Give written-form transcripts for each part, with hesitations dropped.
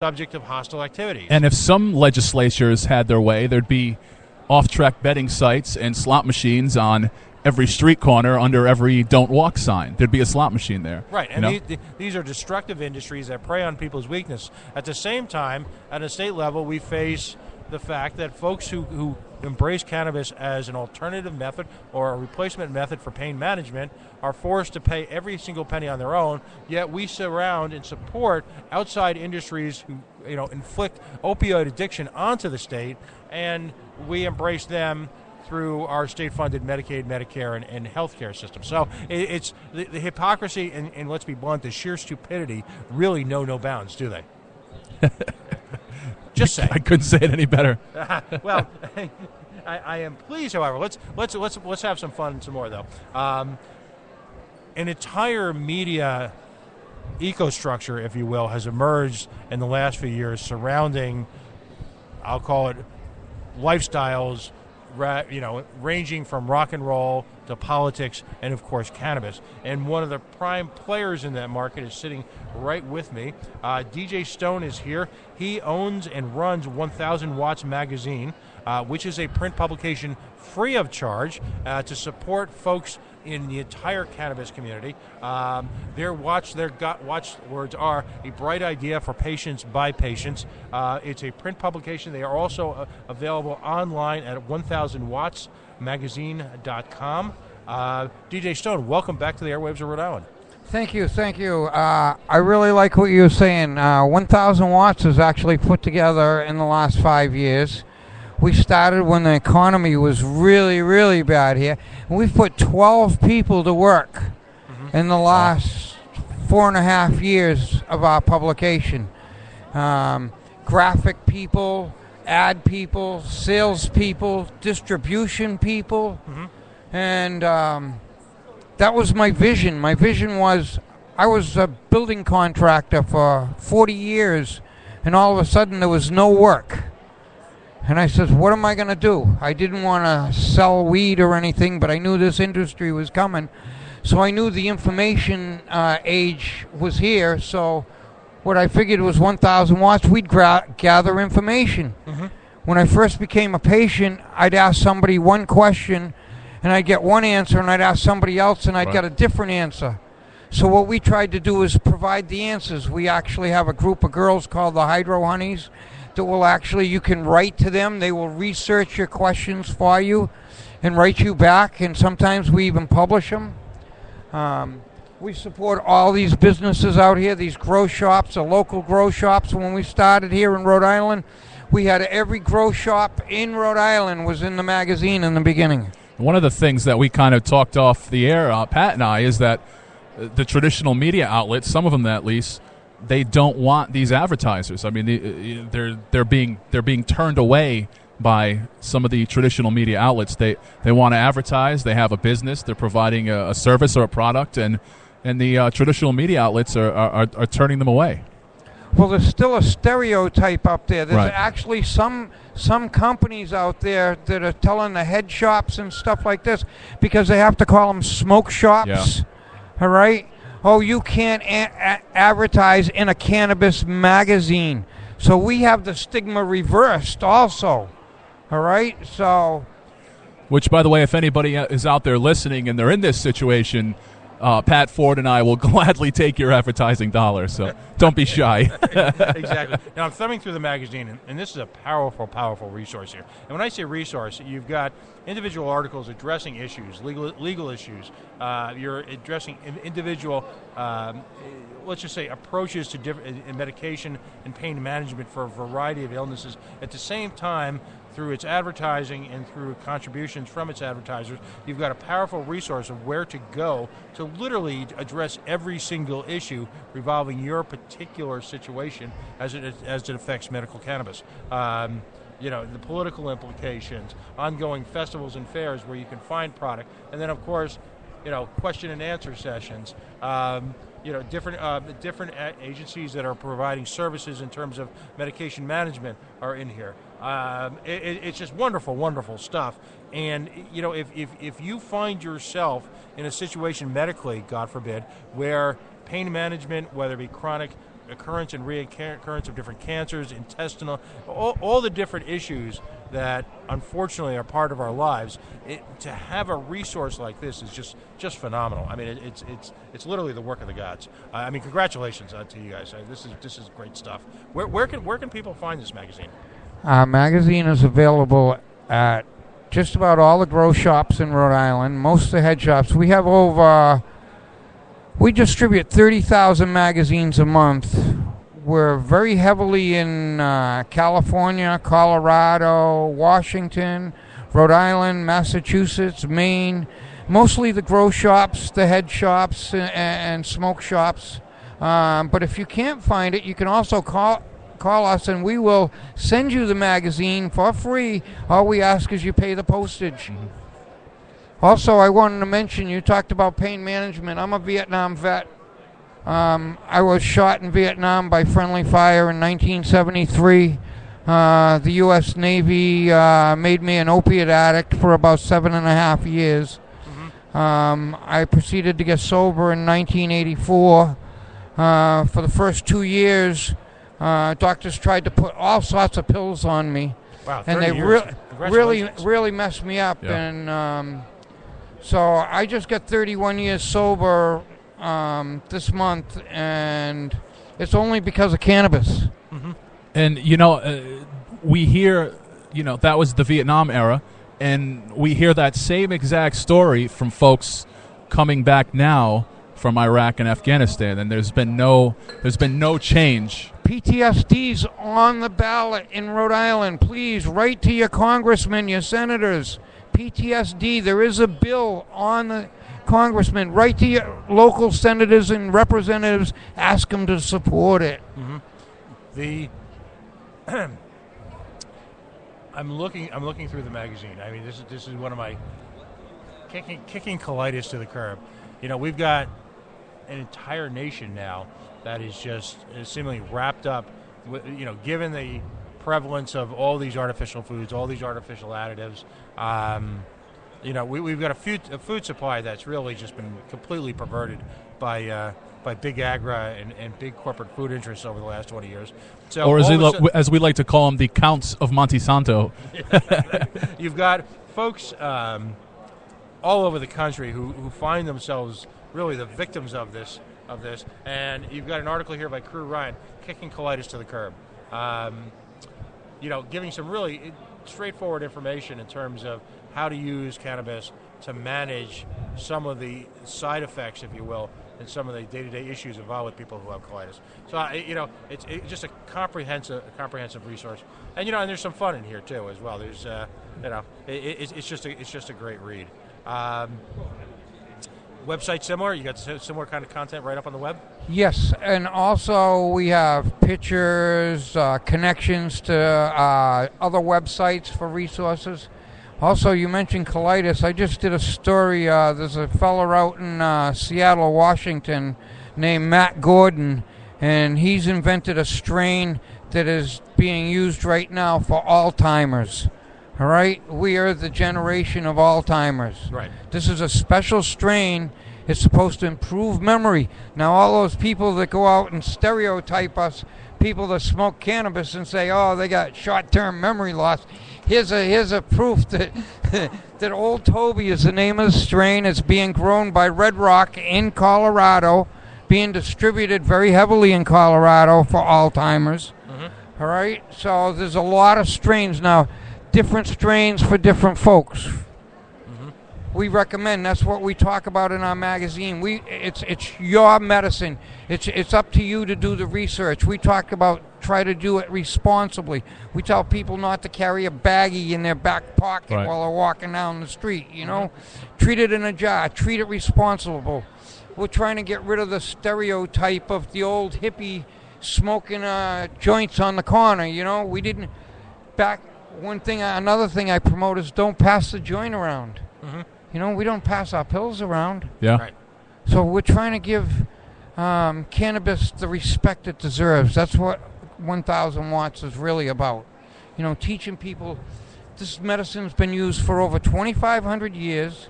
subject of hostile activities. And if some legislatures had their way, there'd be off-track betting sites and slot machines on every street corner under every don't walk sign. There'd be a slot machine there. Right, and these are destructive industries that prey on people's weakness. At the same time, at a state level, we face the fact that folks who embrace cannabis as an alternative method or a replacement method for pain management are forced to pay every single penny on their own, yet we surround and support outside industries who inflict opioid addiction onto the state, and we embrace them through our state-funded Medicaid, Medicare, and healthcare system. So it's the hypocrisy and let's be blunt, the sheer stupidity really know no bounds, do they? Just say. I couldn't say it any better. Well, I am pleased. However, let's have some fun some more though. An entire media ecostructure, if you will, has emerged in the last few years surrounding, I'll call it, lifestyles, ranging from rock and roll to politics and, of course, cannabis. And one of the prime players in that market is sitting right with me. DJ Stone is here. He owns and runs 1000 Watts Magazine, which is a print publication free of charge to support folks in the entire cannabis community. Their watchwords are a bright idea for patients by patients. It's a print publication. They are also available online at 1000wattsmagazine.com. DJ Stone, welcome back to the airwaves of Rhode Island. Thank you. I really like what you were saying. 1000 Watts was actually put together in the last 5 years. We started when the economy was really, really bad here. And we've put 12 people to work in the last 4.5 years of our publication. Graphic people, ad people, sales people, distribution people. And that was my vision. My vision was, I was a building contractor for 40 years, and all of a sudden there was no work. And I said, what am I going to do? I didn't want to sell weed or anything, but I knew this industry was coming. So I knew the information age was here. So what I figured was 1000 Watts, we'd gather information. When I first became a patient, I'd ask somebody one question, and I'd get one answer, and I'd ask somebody else, and I'd get a different answer. So what we tried to do is provide the answers. We actually have a group of girls called the Hydro Honeys that will actually, you can write to them. They will research your questions for you and write you back, and sometimes we even publish them. We support all these businesses out here, these grow shops, the local grow shops. When we started here in Rhode Island, we had every grow shop in Rhode Island was in the magazine in the beginning. One of the things that we kind of talked off the air, Pat and I, is that the traditional media outlets, some of them at least, they don't want these advertisers. I mean, they're being turned away by some of the traditional media outlets. They want to advertise. They have a business. They're providing a service or a product, and the traditional media outlets are turning them away. Well, there's still a stereotype up there. There's actually some companies out there that are telling the head shops and stuff like this, because they have to call them smoke shops. Yeah. All right? Oh, you can't advertise in a cannabis magazine. So we have the stigma reversed also. All right? So, which, by the way, if anybody is out there listening and they're in this situation, Pat Ford and I will gladly take your advertising dollars, so don't be shy. Exactly. Now, I'm thumbing through the magazine, and this is a powerful, powerful resource here. And when I say resource, you've got individual articles addressing issues, legal issues. You're addressing individual, let's just say, approaches to medication and pain management for a variety of illnesses. At the same time, through its advertising and through contributions from its advertisers, you've got a powerful resource of where to go to literally address every single issue revolving your particular situation as it affects medical cannabis. The political implications, ongoing festivals and fairs where you can find product, and then, of course, question and answer sessions. Different agencies that are providing services in terms of medication management are in here. It's just wonderful, wonderful stuff. And if you find yourself in a situation medically, God forbid, where pain management, whether it be chronic occurrence and reoccurrence of different cancers, intestinal, all the different issues that unfortunately are part of our lives. To have a resource like this is just phenomenal. I mean, it's literally the work of the gods. I mean, congratulations to you guys. This is great stuff. Where can people find this magazine? Our magazine is available at just about all the grow shops in Rhode Island, most of the head shops. We have we distribute 30,000 magazines a month. We're very heavily in California, Colorado, Washington, Rhode Island, Massachusetts, Maine. Mostly the grow shops, the head shops, and smoke shops. But if you can't find it, you can also call us and we will send you the magazine for free. All we ask is you pay the postage. Mm-hmm. Also, I wanted to mention, you talked about pain management. I'm a Vietnam vet. I was shot in Vietnam by friendly fire in 1973. The U.S. Navy made me an opiate addict for about 7.5 years. Mm-hmm. I proceeded to get sober in 1984. For the first 2 years, doctors tried to put all sorts of pills on me. Wow, and they really messed me up. Yeah. And so I just got 31 years sober this month, and it's only because of cannabis. Mm-hmm. And, we hear, that was the Vietnam era, and we hear that same exact story from folks coming back now from Iraq and Afghanistan, and there's been no change. PTSD's on the ballot in Rhode Island. Please write to your congressmen, your senators. PTSD, there is a bill on the congressman. Write to your local senators and representatives. Ask them to support it. Mm-hmm. I'm looking through the magazine. I mean, this is one of my kicking colitis to the curb. We've got an entire nation now that is just seemingly wrapped up, given the prevalence of all these artificial foods, all these artificial additives. We've got a food supply that's really just been completely perverted by big agra and big corporate food interests over the last 20 years. So, or as we like to call them, the Counts of Monsanto. You've got folks all over the country who find themselves really the victims of this. And you've got an article here by Crew Ryan, kicking colitis to the curb. Giving some really straightforward information in terms of how to use cannabis to manage some of the side effects, if you will, and some of the day-to-day issues involved with people who have colitis. So, it's just a comprehensive resource, and and there's some fun in here too as well. There's, it's just a great read. Website similar? You got similar kind of content right up on the web? Yes, and also we have pictures, connections to other websites for resources. Also, you mentioned colitis. I just did a story. There's a fellow out in Seattle, Washington, named Matt Gordon, and he's invented a strain that is being used right now for Alzheimer's. All right? We are the generation of Alzheimer's. Right. This is a special strain. It's supposed to improve memory. Now, all those people that go out and stereotype us, people that smoke cannabis and say, oh, they got short-term memory loss. Here's a proof that that Old Toby is the name of the strain. It's being grown by Red Rock in Colorado, being distributed very heavily in Colorado for Alzheimer's. Mm-hmm. All right? So there's a lot of strains now, different strains for different folks. Mm-hmm. We recommend. That's what we talk about in our magazine. It's your medicine. It's up to you to do the research. We talk about try to do it responsibly. We tell people not to carry a baggie in their back pocket while they're walking down the street, Treat it in a jar. Treat it responsible. We're trying to get rid of the stereotype of the old hippie smoking joints on the corner, We didn't... Another thing I promote is don't pass the joint around. Mm-hmm. We don't pass our pills around. Yeah. Right. So we're trying to give cannabis the respect it deserves. That's what 1,000 Watts is really about. Teaching people this medicine's been used for over 2,500 years.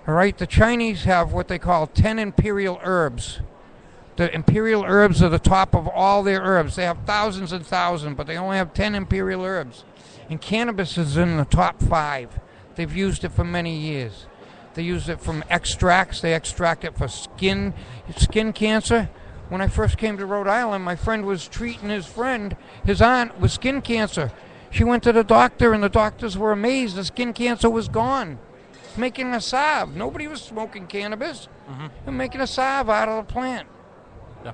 All right, the Chinese have what they call 10 imperial herbs. The imperial herbs are the top of all their herbs. They have thousands and thousands, but they only have 10 imperial herbs. And cannabis is in the top 5. They've used it for many years. They use it from extracts. They extract it for skin cancer. When I first came to Rhode Island, my friend was treating his aunt, with skin cancer. She went to the doctor, and the doctors were amazed. The skin cancer was gone. Making a salve. Nobody was smoking cannabis. They're making a salve out of the plant. Yeah.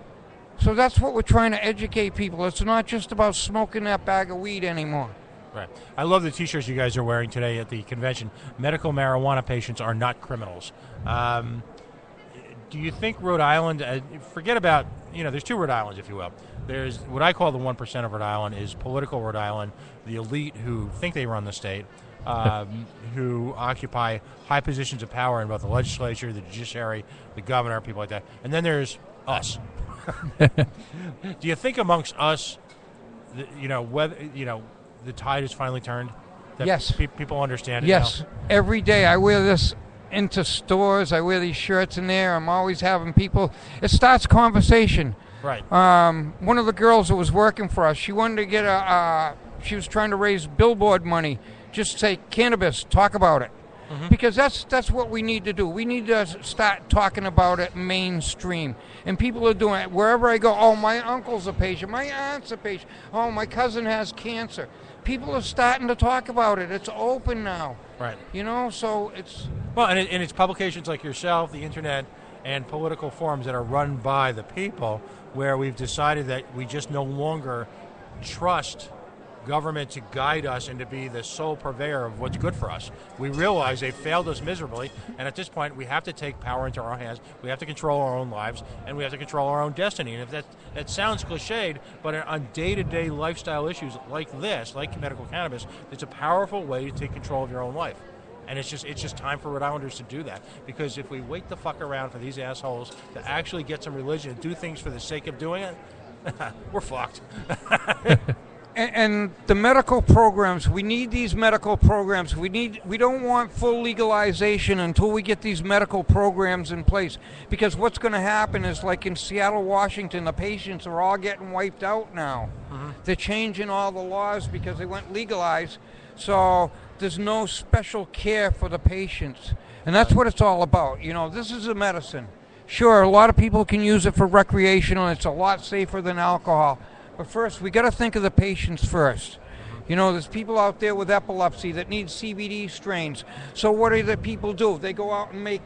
So that's what we're trying to educate people. It's not just about smoking that bag of weed anymore. Right. I love the T-shirts you guys are wearing today at the convention. Medical marijuana patients are not criminals. Do you think Rhode Island, forget about, there's 2 Rhode Islands, if you will. There's what I call the 1% of Rhode Island is political Rhode Island, the elite who think they run the state, who occupy high positions of power in both the legislature, the judiciary, the governor, people like that. And then there's us. Do you think amongst us, whether, the tide has finally turned? That yes. People understand it yes. now? Every day I wear this into stores. I wear these shirts in there. I'm always having people. It starts conversation. Right. One of the girls that was working for us, she wanted to get she was trying to raise billboard money. Just say cannabis, talk about it. Because that's what we need to do. We need to start talking about it mainstream. And people are doing it. Wherever I go, oh, my uncle's a patient, my aunt's a patient, oh, my cousin has cancer. People are starting to talk about it. It's open now. Right. So it's... Well, and it's publications like yourself, the internet, and political forums that are run by the people where we've decided that we just no longer trust government to guide us and to be the sole purveyor of what's good for us. We realize they failed us miserably, and at this point we have to take power into our own hands. We have to control our own lives, and we have to control our own destiny. And if that sounds cliched, but on day-to-day lifestyle issues like this, like medical cannabis, it's a powerful way to take control of your own life. And it's just time for Rhode Islanders to do that. Because if we wait the fuck around for these assholes to actually get some religion and do things for the sake of doing it, we're fucked. And the medical programs, we need these medical programs. We don't want full legalization until we get these medical programs in place. Because what's going to happen is, like in Seattle, Washington, the patients are all getting wiped out now. They're changing all the laws because they went legalized. So there's no special care for the patients. And that's what it's all about. This is a medicine. Sure, a lot of people can use it for recreational. It's a lot safer than alcohol. But first, we got to think of the patients first. There's people out there with epilepsy that need CBD strains. So what do the people do? They go out and make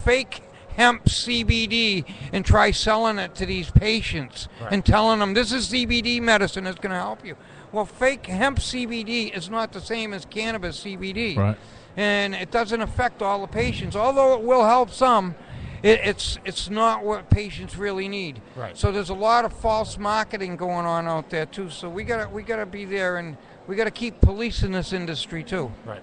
fake hemp CBD and try selling it to these patients and telling them this is CBD medicine, it's going to help you. Well, fake hemp CBD is not the same as cannabis CBD. Right. And it doesn't affect all the patients. Although it will help some, it's not what patients really need. Right. So there's a lot of false marketing going on out there too. So we gotta be there, and we gotta keep policing this industry too. Right.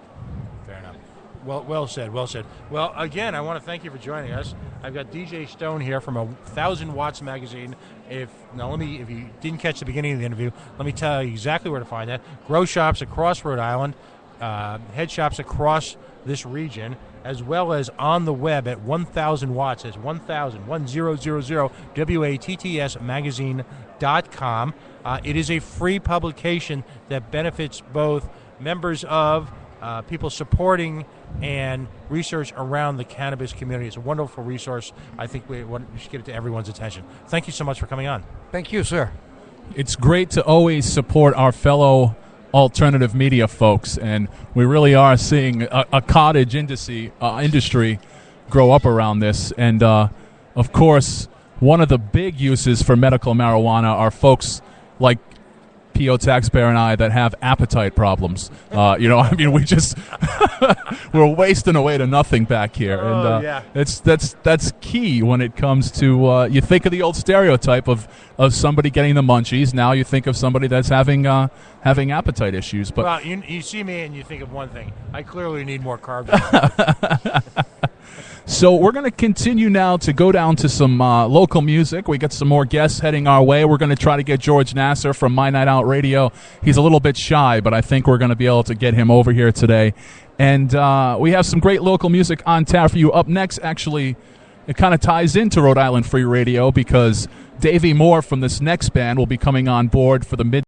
Fair enough. Well said. Well, again, I want to thank you for joining us. I've got DJ Stone here from 1000 Watts magazine. If you didn't catch the beginning of the interview, let me tell you exactly where to find that. Grow shops across Rhode Island, head shops across this region, as well as on the web at 1000 Watts. It's 1000 WATTS magazine.com. It is a free publication that benefits both members of people supporting and research around the cannabis community. It's a wonderful resource. I think we should get it to everyone's attention. Thank you so much for coming on. Thank you, sir. It's great to always support our fellow alternative media folks, and we really are seeing a cottage industry grow up around this. And of course, one of the big uses for medical marijuana are folks like P.O. Taxpayer and I that have appetite problems. We just we're wasting away to nothing back here, and that's key when it comes to you think of the old stereotype of somebody getting the munchies. Now you think of somebody that's having appetite issues. But well, you see me and you think of one thing. I clearly need more carbs. So we're going to continue now to go down to some local music. We got some more guests heading our way. We're going to try to get George Nasser from My Night Out Radio. He's a little bit shy, but I think we're going to be able to get him over here today. And we have some great local music on tap for you. Up next, actually, it kind of ties into Rhode Island Free Radio because Davey Moore from this next band will be coming on board for the mid